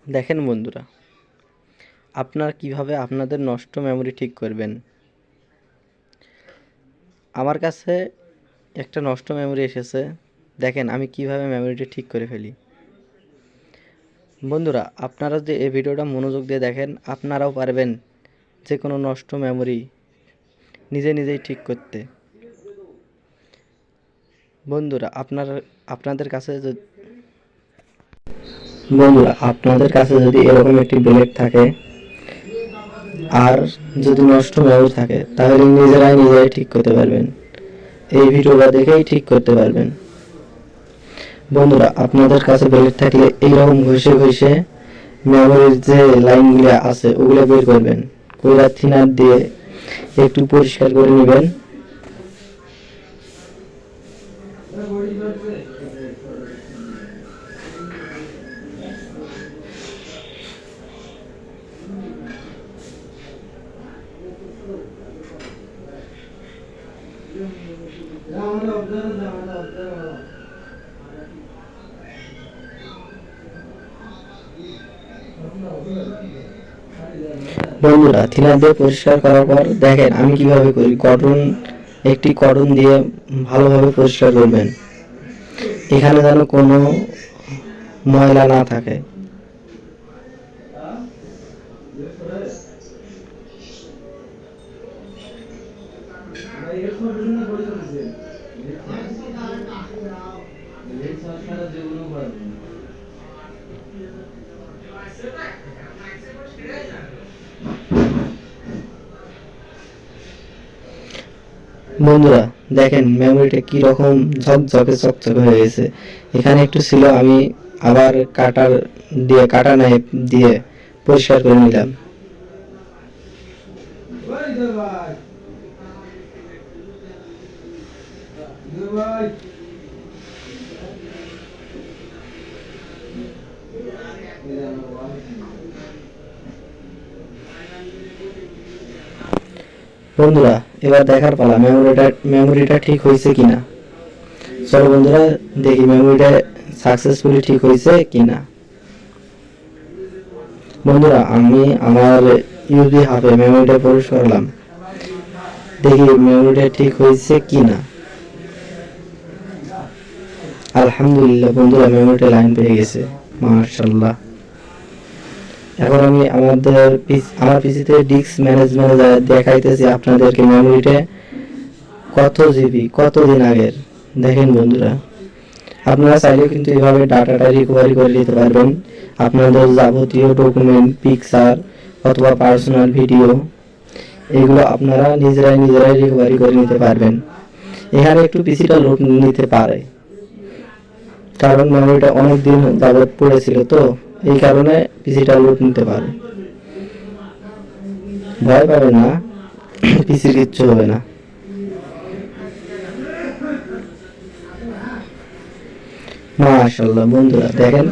দেখেন বন্ধুরা, আপনারা কিভাবে আপনাদের নষ্ট মেমোরি ঠিক করবেন। আমার কাছে একটা নষ্ট মেমোরি এসেছে, দেখেন আমি কিভাবে মেমোরিটা ঠিক করে ফেলি। বন্ধুরা, আপনারা যে এই ভিডিওটা মনোযোগ দিয়ে দেখেন, আপনারাও পারবেন যে কোনো নষ্ট মেমোরি নিজেই ঠিক করতে। বন্ধুরা, আপনাদের কাছে যদি এরকম একটি ব্লেড থাকে আর যদি নষ্ট মেমোরি থাকে, তাহলে নিজেরাই ঠিক করতে পারবেন। এই ভিডিওটা দেখেই ঠিক করতে পারবেন। বন্ধুরা, আপনাদের কাছে ব্লেড থাকলে এইরকম ঘষে মেমোরির যে লাইনগুলো আছে ওগুলো বের করবেন, কইরা থিনার দিয়ে একটু পরিষ্কার করে নেবেন। বন্ধুরা, থিনার দিয়ে পরিষ্কার করার পর দেখেন আমি কিভাবে করি। একটি কটন দিয়ে ভালোভাবে পরিষ্কার করবেন, এখানে যেন কোনো ময়লা না থাকে। বন্ধুরা, দেখেন মেমোরিটা কি রকম ঝকঝকে চকচকে হয়ে গেছে। এখানে একটু ছিল, আমি আবার কাটা নাইফ দিয়ে পরিষ্কার করে নিলাম। বন্ধুরা, এবার দেখার পালা মেমোরিটা ঠিক হয়েছে কিনা। চলো বন্ধুরা, দেখি মেমোরিটা সাকসেসফুলি ঠিক হয়েছে কিনা। বন্ধুরা, আমি আমার ইউবি হাফে মেমোরিটা প্রবেশ করলাম, দেখি মেমোরিটা ঠিক হয়েছে কিনা। আলহামদুলিল্লাহ বন্ধুরা, মেমোরিটা লাইন পেয়ে গেছে, মাশাআল্লাহ। এখন আমি আমার পিসিতে ডিস্ক ম্যানেজমেন্ট দেখাইতেছি আপনাদেরকে মেমোরিটা কত জিবি, কতদিন আগের। দেখেন বন্ধুরা, আপনারা চাইলে কিন্তু এভাবে ডাটাটা রিকভারি করে নিতে পারবেন। আপনাদের যাবতীয় ডকুমেন্ট, পিকচার অথবা পার্সোনাল ভিডিও, এগুলো আপনারা নিজেরাই রিকভারি করে নিতে পারবেন। এখানে একটু পিসিটা লোড নিতে পারে, কারণ মেমোরিটা অনেক দিন যাবত পড়েছিল, তো এই কারণে পিসিটা লোড নিতে পারে। ভয় পাবে না, পিসির কিচ্ছু হবে না। মাশাআল্লাহ বন্ধুরা, দেখেন